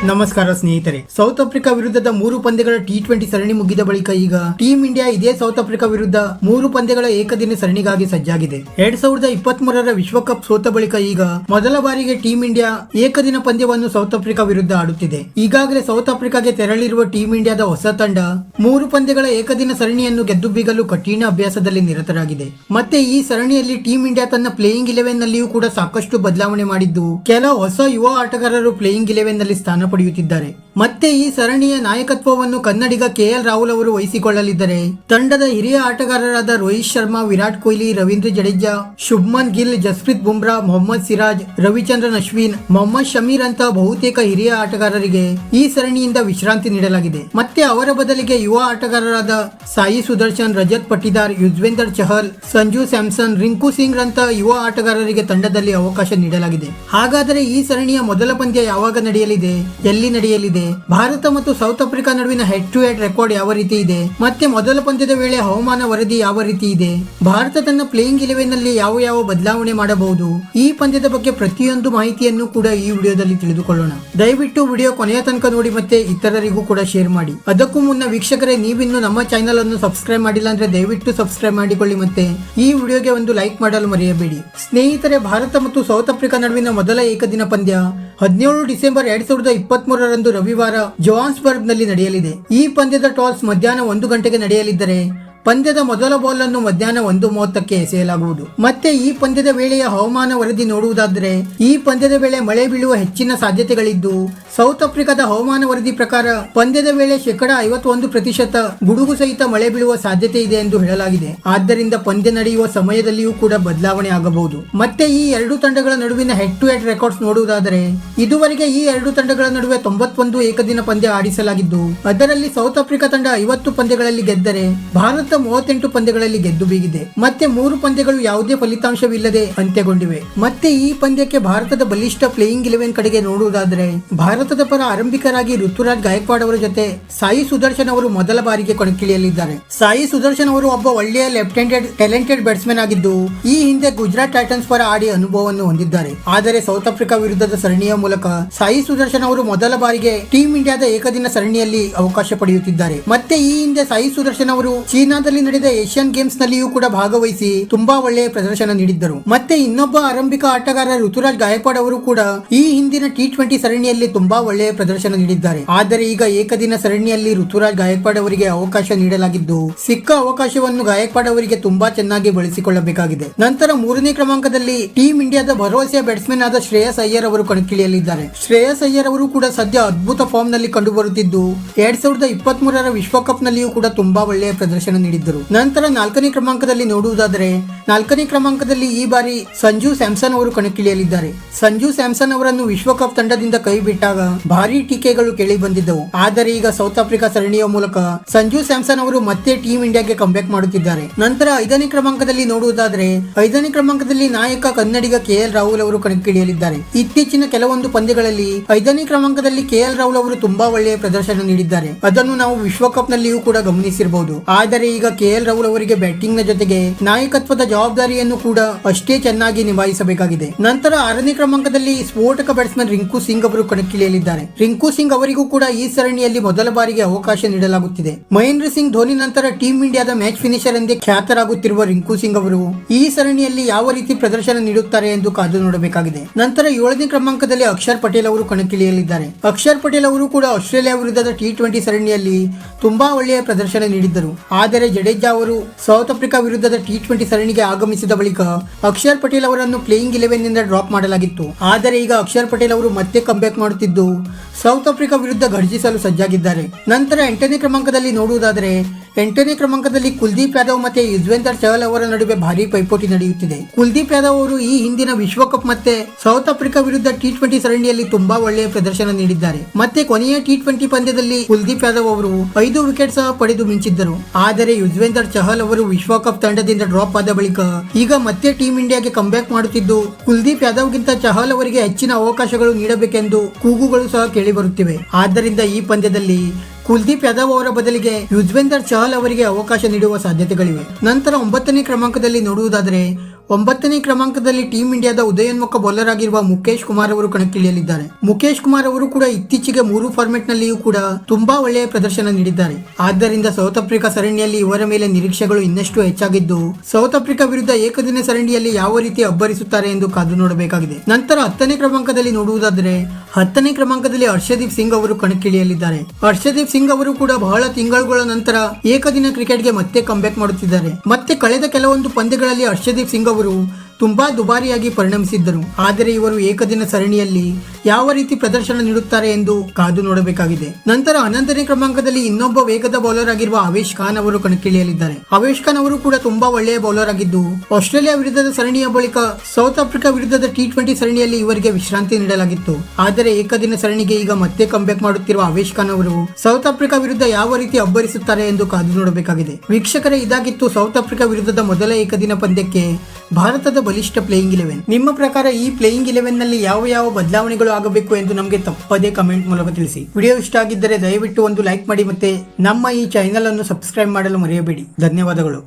ನಮಸ್ಕಾರ ಸ್ನೇಹಿತರೆ. South Africa ವಿರುದ್ಧದ 3 ಪಂದ್ಯಗಳ T20 ಸರಣಿ ಮುಗಿದ ಬಳಿಕ ಈಗ ಟೀಮ್ ಇಂಡಿಯಾ ಇದೇ ಸೌತ್ ಆಫ್ರಿಕಾ ವಿರುದ್ಧ 3 ಪಂದ್ಯಗಳ ಏಕದಿನ ಸರಣಿಗಾಗಿ ಸಜ್ಜಾಗಿದೆ. 2023ರ ವಿಶ್ವಕಪ್ ಸೋತ ಬಳಿಕ ಈಗ ಮೊದಲ ಬಾರಿಗೆ ಟೀಮ್ ಇಂಡಿಯಾ ಏಕದಿನ ಪಂದ್ಯವನ್ನು ಸೌತ್ ಆಫ್ರಿಕಾ ವಿರುದ್ಧ ಆಡುತ್ತಿದೆ. ಈಗಾಗಲೇ ಸೌತ್ ಆಫ್ರಿಕಾಗೆ ತೆರಳಿರುವ ಟೀಮ್ ಇಂಡಿಯಾದ ಹೊಸ ತಂಡ 3 ಪಂದ್ಯಗಳ ಏಕದಿನ ಸರಣಿಯನ್ನು ಗೆದ್ದು ಬೀಗಲು ಕಠಿಣ ಅಭ್ಯಾಸದಲ್ಲಿ ನಿರತರಾಗಿದೆ. ಮತ್ತೆ ಈ ಸರಣಿಯಲ್ಲಿ ಟೀಮ್ ಇಂಡಿಯಾ ತನ್ನ ಪ್ಲೇಯಿಂಗ್ 11 ನಲ್ಲಿಯೂ ಕೂಡ ಸಾಕಷ್ಟು ಬದಲಾವಣೆ ಮಾಡಿದ್ದು, ಕೆಲವು ಹೊಸ ಯುವ ಆಟಗಾರರು ಪ್ಲೇಯಿಂಗ್ 11 ನಲ್ಲಿ ಸ್ಥಾನ ಪಡೆಯುತ್ತಿದ್ದಾರೆ. ಮತ್ತೆ ಈ ಸರಣಿಯ ನಾಯಕತ್ವವನ್ನು ಕನ್ನಡಿಗ KL ರಾಹುಲ್ ಅವರು ವಹಿಸಿಕೊಳ್ಳಲಿದ್ದರೆ, ತಂಡದ ಹಿರಿಯ ಆಟಗಾರರಾದ ರೋಹಿತ್ ಶರ್ಮಾ, ವಿರಾಟ್ ಕೊಹ್ಲಿ, ರವೀಂದ್ರ ಜಡೇಜಾ, ಶುಭ್ಮನ್ ಗಿಲ್, ಜಸ್ಪ್ರೀತ್ ಬುಮ್ರಾ, ಮೊಹಮ್ಮದ್ ಸಿರಾಜ್, ರವಿಚಂದ್ರನ್ ಅಶ್ವಿನ್, ಮೊಹಮ್ಮದ್ ಶಮೀರ್ ಅಂತ ಬಹುತೇಕ ಹಿರಿಯ ಆಟಗಾರರಿಗೆ ಈ ಸರಣಿಯಿಂದ ವಿಶ್ರಾಂತಿ ನೀಡಲಾಗಿದೆ. ಮತ್ತೆ ಅವರ ಬದಲಿಗೆ ಯುವ ಆಟಗಾರರಾದ ಸಾಯಿ ಸುದರ್ಶನ್, ರಜತ್ ಪಟಿದಾರ್, ಯುಜ್ವೇಂದರ್ ಚಹಲ್, ಸಂಜು ಸ್ಯಾಮ್ಸನ್, ರಿಂಕು ಸಿಂಗ್ ರಂತ ಯುವ ಆಟಗಾರರಿಗೆ ತಂಡದಲ್ಲಿ ಅವಕಾಶ ನೀಡಲಾಗಿದೆ. ಹಾಗಾದರೆ ಈ ಸರಣಿಯ ಮೊದಲ ಪಂದ್ಯ ಯಾವಾಗ ನಡೆಯಲಿದೆ, ಎಲ್ಲಿ ನಡೆಯಲಿದೆ, ಭಾರತ ಮತ್ತು ಸೌತ್ ಆಫ್ರಿಕಾ ನಡುವಿನ ಹೆಡ್ ಟು ಹೆಡ್ ರೆಕಾರ್ಡ್ ಯಾವ ರೀತಿ ಇದೆ, ಮತ್ತೆ ಮೊದಲ ಪಂದ್ಯದ ವೇಳೆ ಹವಾಮಾನ ವರದಿ ಯಾವ ರೀತಿ ಇದೆ, ಭಾರತ ತನ್ನ ಪ್ಲೇಯಿಂಗ್ 11 ನಲ್ಲಿ ಯಾವ ಬದಲಾವಣೆ ಮಾಡಬಹುದು, ಈ ಪಂದ್ಯದ ಬಗ್ಗೆ ಪ್ರತಿಯೊಂದು ಮಾಹಿತಿಯನ್ನು ಕೂಡ ಈ ವಿಡಿಯೋದಲ್ಲಿ ತಿಳಿದುಕೊಳ್ಳೋಣ. ದಯವಿಟ್ಟು ವಿಡಿಯೋ ಕೊನೆಯ ತನಕ ನೋಡಿ ಮತ್ತೆ ಇತರರಿಗೂ ಕೂಡ ಶೇರ್ ಮಾಡಿ. ಅದಕ್ಕೂ ಮುನ್ನ ವೀಕ್ಷಕರೇ, ನೀವಿನ್ನು ನಮ್ಮ ಚಾನೆಲ್ ಅನ್ನು ಸಬ್ಸ್ಕ್ರೈಬ್ ಮಾಡಿಲ್ಲ ಅಂದ್ರೆ ದಯವಿಟ್ಟು ಸಬ್ಸ್ಕ್ರೈಬ್ ಮಾಡಿಕೊಳ್ಳಿ. ಮತ್ತೆ ಈ ವಿಡಿಯೋಗೆ ಒಂದು ಲೈಕ್ ಮಾಡಲು ಮರೆಯಬೇಡಿ. ಸ್ನೇಹಿತರೆ, ಭಾರತ ಮತ್ತು ಸೌತ್ ಆಫ್ರಿಕಾ ನಡುವಿನ ಮೊದಲ ಏಕದಿನ ಪಂದ್ಯ 17 ಡಿಸೆಂಬರ್ 2023ರಂದು ರವಿವಾರ ಜೋಹಾನ್ಸ್ಬರ್ಗ್ ನಲ್ಲಿ ನಡೆಯಲಿದೆ. ಈ ಪಂದ್ಯದ ಟಾಸ್ ಮಧ್ಯಾಹ್ನ 1 ಗಂಟೆಗೆ ನಡೆಯಲಿದ್ದರೆ, ಪಂದ್ಯದ ಮೊದಲ ಬಾಲ್ ಅನ್ನು ಮಧ್ಯಾಹ್ನ 1:30ಕ್ಕೆ ಎಸೆಯಲಾಗುವುದು. ಮತ್ತೆ ಈ ಪಂದ್ಯದ ವೇಳೆಯ ಹವಾಮಾನ ವರದಿ ನೋಡುವುದಾದರೆ, ಈ ಪಂದ್ಯದ ವೇಳೆ ಮಳೆ ಬೀಳುವ ಹೆಚ್ಚಿನ ಸಾಧ್ಯತೆಗಳಿದ್ದು, ಸೌತ್ ಆಫ್ರಿಕಾದ ಹವಾಮಾನ ವರದಿ ಪ್ರಕಾರ ಪಂದ್ಯದ ವೇಳೆ 51% ಗುಡುಗು ಸಹಿತ ಮಳೆ ಬೀಳುವ ಸಾಧ್ಯತೆ ಇದೆ ಎಂದು ಹೇಳಲಾಗಿದೆ. ಆದ್ದರಿಂದ ಪಂದ್ಯ ನಡೆಯುವ ಸಮಯದಲ್ಲಿಯೂ ಕೂಡ ಬದಲಾವಣೆ ಆಗಬಹುದು. ಮತ್ತೆ ಈ ಎರಡು ತಂಡಗಳ ನಡುವಿನ ಹೆಡ್ ಟು ಹೆಡ್ ರೆಕಾರ್ಡ್ಸ್ ನೋಡುವುದಾದರೆ, ಇದುವರೆಗೆ ಈ ಎರಡು ತಂಡಗಳ ನಡುವೆ 91 ಏಕದಿನ ಪಂದ್ಯ ಆಡಿಸಲಾಗಿದ್ದು, ಅದರಲ್ಲಿ ಸೌತ್ ಆಫ್ರಿಕಾ ತಂಡ 50 ಪಂದ್ಯಗಳಲ್ಲಿ ಗೆದ್ದರೆ, ಭಾರತ 38 ಪಂದ್ಯಗಳಲ್ಲಿ ಗೆದ್ದು ಬೀಗಿದೆ. ಮತ್ತೆ 3 ಪಂದ್ಯಗಳು ಯಾವುದೇ ಫಲಿತಾಂಶವಿಲ್ಲದೆ ಅಂತ್ಯಗೊಂಡಿವೆ. ಮತ್ತೆ ಈ ಪಂದ್ಯಕ್ಕೆ ಭಾರತದ ಬಲಿಷ್ಠ ಪ್ಲೇಯಿಂಗ್ 11 ಕಡೆಗೆ ನೋಡುವುದಾದರೆ, ಭಾರತದ ಪರ ಆರಂಭಿಕರಾಗಿ ಋತುರಾಜ್ ಗಾಯಕ್ವಾಡ್ ಅವರ ಜೊತೆ ಸಾಯಿ ಸುದರ್ಶನ್ ಅವರು ಮೊದಲ ಬಾರಿಗೆ ಕಣಕ್ಕಿಳಿಯಲಿದ್ದಾರೆ. ಸಾಯಿ ಸುದರ್ಶನ್ ಅವರು ಒಬ್ಬ ಒಳ್ಳೆಯ ಲೆಫ್ಟ್ ಹ್ಯಾಂಡೆಡ್ ಟ್ಯಾಲೆಂಟೆಡ್ ಬ್ಯಾಟ್ಸ್ಮನ್ ಆಗಿದ್ದು, ಈ ಹಿಂದೆ ಗುಜರಾತ್ ಟೈಟನ್ಸ್ ಪರ ಆಡಿ ಅನುಭವವನ್ನು ಹೊಂದಿದ್ದಾರೆ. ಆದರೆ ಸೌತ್ ಆಫ್ರಿಕಾ ವಿರುದ್ಧದ ಸರಣಿಯ ಮೂಲಕ ಸಾಯಿ ಸುದರ್ಶನ್ ಅವರು ಮೊದಲ ಬಾರಿಗೆ ಟೀಮ್ ಇಂಡಿಯಾದ ಏಕದಿನ ಸರಣಿಯಲ್ಲಿ ಅವಕಾಶ ಪಡೆಯುತ್ತಿದ್ದಾರೆ. ಮತ್ತೆ ಈ ಹಿಂದೆ ಸಾಯಿ ಸುದರ್ಶನ್ ಅವರು ಚೀನಾದಲ್ಲಿ ನಡೆದ ಏಷ್ಯನ್ ಗೇಮ್ಸ್ ನಲ್ಲಿಯೂ ಕೂಡ ಭಾಗವಹಿಸಿ ತುಂಬಾ ಒಳ್ಳೆಯ ಪ್ರದರ್ಶನ ನೀಡಿದ್ದರು. ಮತ್ತೆ ಇನ್ನೊಬ್ಬ ಆರಂಭಿಕ ಆಟಗಾರ ಋತುರಾಜ್ ಗಾಯಕ್ವಾಡ್ ಅವರು ಕೂಡ ಈ ಹಿಂದಿನ T20 ಸರಣಿಯಲ್ಲಿ ತುಂಬಾ ಒಳ್ಳೆಯ ಪ್ರದರ್ಶನ ನೀಡಿದ್ದಾರೆ. ಆದರೆ ಈಗ ಏಕದಿನ ಸರಣಿಯಲ್ಲಿ ಋತುರಾಜ್ ಗಾಯಕ್ವಾಡ್ ಅವರಿಗೆ ಅವಕಾಶ ನೀಡಲಾಗಿದ್ದು, ಸಿಕ್ಕ ಅವಕಾಶವನ್ನು ಗಾಯಕ್ವಾಡ್ ಅವರಿಗೆ ತುಂಬಾ ಚೆನ್ನಾಗಿ ಬಳಸಿಕೊಳ್ಳಬೇಕಾಗಿದೆ. ನಂತರ 3ನೇ ಕ್ರಮಾಂಕದಲ್ಲಿ ಟೀಮ್ ಇಂಡಿಯಾದ ಭರವಸೆಯ ಬ್ಯಾಟ್ಸ್ಮನ್ ಆದ ಶ್ರೇಯಸ್ ಅಯ್ಯರ್ ಅವರು ಕಣಕ್ಕಿಳಿಯಲಿದ್ದಾರೆ. ಶ್ರೇಯಸ್ ಅಯ್ಯರ್ ಅವರು ಕೂಡ ಸದ್ಯ ಅದ್ಭುತ ಫಾರ್ಮ್ ನಲ್ಲಿ ಕಂಡು ಬರುತ್ತಿದ್ದು, 2023ರ ವಿಶ್ವಕಪ್ ನಲ್ಲಿಯೂ ಕೂಡ ತುಂಬಾ ಒಳ್ಳೆಯ ಪ್ರದರ್ಶನ ನೀಡಿದ್ದರು. ನಂತರ 4ನೇ ಕ್ರಮಾಂಕದಲ್ಲಿ ನೋಡುವುದಾದರೆ, 4ನೇ ಕ್ರಮಾಂಕದಲ್ಲಿ ಈ ಬಾರಿ ಸಂಜು ಸ್ಯಾಮ್ಸನ್ ಅವರು ಕಣಕ್ಕಿಳಿಯಲಿದ್ದಾರೆ. ಸಂಜು ಸ್ಯಾಮ್ಸನ್ ಅವರನ್ನು ವಿಶ್ವಕಪ್ ತಂಡದಿಂದ ಕೈ ಬಿಟ್ಟಾಗ ಭಾರಿ ಟೀಕೆಗಳು ಕೇಳಿ ಬಂದಿದ್ದವು. ಆದರೆ ಈಗ ಸೌತ್ ಆಫ್ರಿಕಾ ಸರಣಿಯ ಮೂಲಕ ಸಂಜು ಸ್ಯಾಮ್ಸನ್ ಅವರು ಮತ್ತೆ ಟೀಮ್ ಇಂಡಿಯಾಗೆ ಕಂಬ್ಯಾಕ್ ಮಾಡುತ್ತಿದ್ದಾರೆ. ನಂತರ 5ನೇ ಕ್ರಮಾಂಕದಲ್ಲಿ ನೋಡುವುದಾದರೆ, 5ನೇ ಕ್ರಮಾಂಕದಲ್ಲಿ ನಾಯಕ ಕನ್ನಡಿಗ KL ರಾಹುಲ್ ಅವರು ಕಣಕ್ಕಿಳಿಯಲಿದ್ದಾರೆ. ಇತ್ತೀಚಿನ ಕೆಲವೊಂದು ಪಂದ್ಯಗಳಲ್ಲಿ 5ನೇ ಕ್ರಮಾಂಕದಲ್ಲಿ KL ರಾಹುಲ್ ಅವರು ತುಂಬಾ ಒಳ್ಳೆಯ ಪ್ರದರ್ಶನ ನೀಡಿದ್ದಾರೆ. ಅದನ್ನು ನಾವು ವಿಶ್ವಕಪ್ ನಲ್ಲಿಯೂ ಕೂಡ ಗಮನಿಸಿರಬಹುದು. ಆದರೆ ಈಗ KL ರಾಹುಲ್ ಅವರಿಗೆ ಬ್ಯಾಟಿಂಗ್ ನ ಜೊತೆಗೆ ನಾಯಕತ್ವದ ಜವಾಬ್ದಾರಿಯನ್ನು ಕೂಡ ಅಷ್ಟೇ ಚೆನ್ನಾಗಿ ನಿಭಾಯಿಸಬೇಕಾಗಿದೆ. ನಂತರ 6ನೇ ಕ್ರಮಾಂಕದಲ್ಲಿ ಸ್ಫೋಟಕ ಬ್ಯಾಟ್ಸ್ಮನ್ ರಿಂಕು ಸಿಂಗ್ ಅವರು ಕಣಕ್ಕಿಳಿಯಲಿದ್ದಾರೆ. ರಿಂಕು ಸಿಂಗ್ ಅವರಿಗೂ ಕೂಡ ಈ ಸರಣಿಯಲ್ಲಿ ಮೊದಲ ಬಾರಿಗೆ ಅವಕಾಶ ನೀಡಲಾಗುತ್ತಿದೆ. ಮಹೇಂದ್ರ ಸಿಂಗ್ ಧೋನಿ ನಂತರ ಟೀಮ್ ಇಂಡಿಯಾದ ಮ್ಯಾಚ್ ಫಿನಿಷರ್ ಎಂದೇ ಖ್ಯಾತರಾಗುತ್ತಿರುವ ರಿಂಕು ಸಿಂಗ್ ಅವರು ಈ ಸರಣಿಯಲ್ಲಿ ಯಾವ ರೀತಿ ಪ್ರದರ್ಶನ ನೀಡುತ್ತಾರೆ ಎಂದು ಕಾದು ನೋಡಬೇಕಾಗಿದೆ. ನಂತರ 7ನೇ ಕ್ರಮಾಂಕದಲ್ಲಿ ಅಕ್ಷರ್ ಪಟೇಲ್ ಅವರು ಕಣಕ್ಕಿಳಿಯಲಿದ್ದಾರೆ. ಅಕ್ಷರ್ ಪಟೇಲ್ ಅವರು ಕೂಡ ಆಸ್ಟ್ರೇಲಿಯಾ ವಿರುದ್ಧದ T20 ಸರಣಿಯಲ್ಲಿ ತುಂಬಾ ಒಳ್ಳೆಯ ಪ್ರದರ್ಶನ ನೀಡಿದ್ದರು. ಆದರೆ ಜಡೇಜಾ ಅವರು ಸೌತ್ ಆಫ್ರಿಕಾ ವಿರುದ್ಧದ T20 ಸರಣಿಗೆ ಆಗಮಿಸಿದ ಬಳಿಕ ಅಕ್ಷರ್ ಪಟೇಲ್ ಅವರನ್ನು ಪ್ಲೇಯಿಂಗ್ 11 ನಿಂದ ಡ್ರಾಪ್ ಮಾಡಲಾಗಿತ್ತು. ಆದರೆ ಈಗ ಅಕ್ಷರ್ ಪಟೇಲ್ ಅವರು ಮತ್ತೆ ಕಂಬ್ಯಾಕ್ ಮಾಡುತ್ತಿದ್ದು, ಸೌತ್ ಆಫ್ರಿಕಾ ವಿರುದ್ಧ ಘರ್ಜಿಸಲು ಸಜ್ಜಾಗಿದ್ದಾರೆ. ನಂತರ 8ನೇ ಕ್ರಮಾಂಕದಲ್ಲಿ ನೋಡುವುದಾದರೆ, 8ನೇ ಕ್ರಮಾಂಕದಲ್ಲಿ ಕುಲ್ದೀಪ್ ಯಾದವ್ ಮತ್ತೆ ಯುಜ್ವೇಂದರ್ ಚಹಲ್ ಅವರ ನಡುವೆ ಭಾರಿ ಪೈಪೋಟಿ ನಡೆಯುತ್ತಿದೆ. ಕುಲ್ದೀಪ್ ಯಾದವ್ ಅವರು ಈ ಹಿಂದಿನ ವಿಶ್ವಕಪ್ ಮತ್ತೆ ಸೌತ್ ಆಫ್ರಿಕಾ ವಿರುದ್ಧ T20 ಸರಣಿಯಲ್ಲಿ ತುಂಬಾ ಒಳ್ಳೆಯ ಪ್ರದರ್ಶನ ನೀಡಿದ್ದಾರೆ. ಮತ್ತೆ ಕೊನೆಯ T20 ಪಂದ್ಯದಲ್ಲಿ ಕುಲ್ದೀಪ್ ಯಾದವ್ ಅವರು 5 ವಿಕೆಟ್ ಸಹ ಪಡೆದು ಮಿಂಚಿದ್ದರು. ಆದರೆ ಯುಜ್ವೇಂದರ್ ಚಹಲ್ ಅವರು ವಿಶ್ವಕಪ್ ತಂಡದಿಂದ ಡ್ರಾಪ್ ಆದ ಬಳಿಕ ಈಗ ಮತ್ತೆ ಟೀಮ್ ಇಂಡಿಯಾಗೆ ಕಂಬ್ಯಾಕ್ ಮಾಡುತ್ತಿದ್ದು, ಕುಲ್ದೀಪ್ ಯಾದವ್ ಗಿಂತ ಚಹಲ್ ಅವರಿಗೆ ಹೆಚ್ಚಿನ ಅವಕಾಶಗಳು ನೀಡಬೇಕೆಂದು ಕೂಗುಗಳು ಸಹ ಕೇಳಿ ಬರುತ್ತಿವೆ. ಆದ್ದರಿಂದ ಈ ಪಂದ್ಯದಲ್ಲಿ ಕುಲ್ದೀಪ್ ಯಾದವ್ ಅವರ ಬದಲಿಗೆ ಯುಜ್ವೇಂದರ್ ಚಹಲ್ ಅವರಿಗೆ ಅವಕಾಶ ನೀಡುವ ಸಾಧ್ಯತೆಗಳಿವೆ. ನಂತರ 9ನೇ ಕ್ರಮಾಂಕದಲ್ಲಿ ನೋಡುವುದಾದರೆ, 9ನೇ ಕ್ರಮಾಂಕದಲ್ಲಿ ಟೀಂ ಇಂಡಿಯಾದ ಉದಯೋನ್ಮುಖ ಬೌಲರ್ ಆಗಿರುವ ಮುಖೇಶ್ ಕುಮಾರ್ ಅವರು ಕಣಕ್ಕಿಳಿಯಲಿದ್ದಾರೆ. ಮುಖೇಶ್ ಕುಮಾರ್ ಅವರು ಕೂಡ ಇತ್ತೀಚೆಗೆ 3 ಫಾರ್ಮೆಟ್ ನಲ್ಲಿಯೂ ಕೂಡ ತುಂಬಾ ಒಳ್ಳೆಯ ಪ್ರದರ್ಶನ ನೀಡಿದ್ದಾರೆ. ಆದ್ದರಿಂದ ಸೌತ್ ಆಫ್ರಿಕಾ ಸರಣಿಯಲ್ಲಿ ಇವರ ಮೇಲೆ ನಿರೀಕ್ಷೆಗಳು ಇನ್ನಷ್ಟು ಹೆಚ್ಚಾಗಿದ್ದು, ಸೌತ್ ಆಫ್ರಿಕಾ ವಿರುದ್ಧ ಏಕದಿನ ಸರಣಿಯಲ್ಲಿ ಯಾವ ರೀತಿ ಅಬ್ಬರಿಸುತ್ತಾರೆ ಎಂದು ಕಾದು ನೋಡಬೇಕಾಗಿದೆ. ನಂತರ 10ನೇ ಕ್ರಮಾಂಕದಲ್ಲಿ ನೋಡುವುದಾದರೆ 10ನೇ ಕ್ರಮಾಂಕದಲ್ಲಿ ಹರ್ಷದೀಪ್ ಸಿಂಗ್ ಅವರು ಕಣಕ್ಕಿಳಿಯಲಿದ್ದಾರೆ. ಹರ್ಷದೀಪ್ ಸಿಂಗ್ ಅವರು ಕೂಡ ಬಹಳ ತಿಂಗಳುಗಳ ನಂತರ ಏಕದಿನ ಕ್ರಿಕೆಟ್ಗೆ ಮತ್ತೆ ಕಂಬ್ಯಾಕ್ ಮಾಡುತ್ತಿದ್ದಾರೆ. ಮತ್ತೆ ಕಳೆದ ಕೆಲವೊಂದು ಪಂದ್ಯಗಳಲ್ಲಿ ಹರ್ಷದೀಪ್ ಸಿಂಗ್ ಅವರು ತುಂಬಾ ದುಬಾರಿಯಾಗಿ ಪರಿಣಮಿಸಿದ್ದರು. ಆದರೆ ಇವರು ಏಕದಿನ ಸರಣಿಯಲ್ಲಿ ಯಾವ ರೀತಿ ಪ್ರದರ್ಶನ ನೀಡುತ್ತಾರೆ ಎಂದು ಕಾದು ನೋಡಬೇಕಾಗಿದೆ. ನಂತರ 11ನೇ ಕ್ರಮಾಂಕದಲ್ಲಿ ಇನ್ನೊಬ್ಬ ವೇಗದ ಬೌಲರ್ ಆಗಿರುವ ಅವೇಶ್ ಖಾನ್ ಅವರು ಕಣಕ್ಕಿಳಿಯಲಿದ್ದಾರೆ. ಅವೇಶ್ ಖಾನ್ ಅವರು ಕೂಡ ತುಂಬಾ ಒಳ್ಳೆಯ ಬೌಲರ್ ಆಗಿದ್ದು, ಆಸ್ಟ್ರೇಲಿಯಾ ವಿರುದ್ಧದ ಸರಣಿಯ ಬಳಿಕ ಸೌತ್ ಆಫ್ರಿಕಾ ವಿರುದ್ಧದ T20 ಸರಣಿಯಲ್ಲಿ ಇವರಿಗೆ ವಿಶ್ರಾಂತಿ ನೀಡಲಾಗಿತ್ತು. ಆದರೆ ಏಕದಿನ ಸರಣಿಗೆ ಈಗ ಮತ್ತೆ ಕಂಬ್ಯಾಕ್ ಮಾಡುತ್ತಿರುವ ಅವೇಶ್ ಖಾನ್ ಅವರು ಸೌತ್ ಆಫ್ರಿಕಾ ವಿರುದ್ಧ ಯಾವ ರೀತಿ ಅಬ್ಬರಿಸುತ್ತಾರೆ ಎಂದು ಕಾದು ನೋಡಬೇಕಾಗಿದೆ. ವೀಕ್ಷಕರೇ, ಇದಾಗಿತ್ತು ಸೌತ್ ಆಫ್ರಿಕಾ ವಿರುದ್ಧದ ಮೊದಲ ಏಕದಿನ ಪಂದ್ಯಕ್ಕೆ ಭಾರತದ ಬಲಿಷ್ಠ ಪ್ಲೇಯಿಂಗ್ 11. ನಿಮ್ಮ ಪ್ರಕಾರ ಈ ಪ್ಲೇಯಿಂಗ್ 11 ನಲ್ಲಿ ಯಾವ ಬದಲಾವಣೆಗಳು ಆಗಬೇಕು ಎಂದು ನಮಗೆ ತಪ್ಪದೇ ಕಮೆಂಟ್ ಮೂಲಕ ತಿಳಿಸಿ. ವಿಡಿಯೋ ಇಷ್ಟ ಆಗಿದ್ದರೆ ದಯವಿಟ್ಟು ಒಂದು ಲೈಕ್ ಮಾಡಿ ಮತ್ತೆ ನಮ್ಮ ಈ ಚಾನೆಲ್ ಅನ್ನು ಸಬ್ಸ್ಕ್ರೈಬ್ ಮಾಡಲು ಮರೆಯಬೇಡಿ. ಧನ್ಯವಾದಗಳು.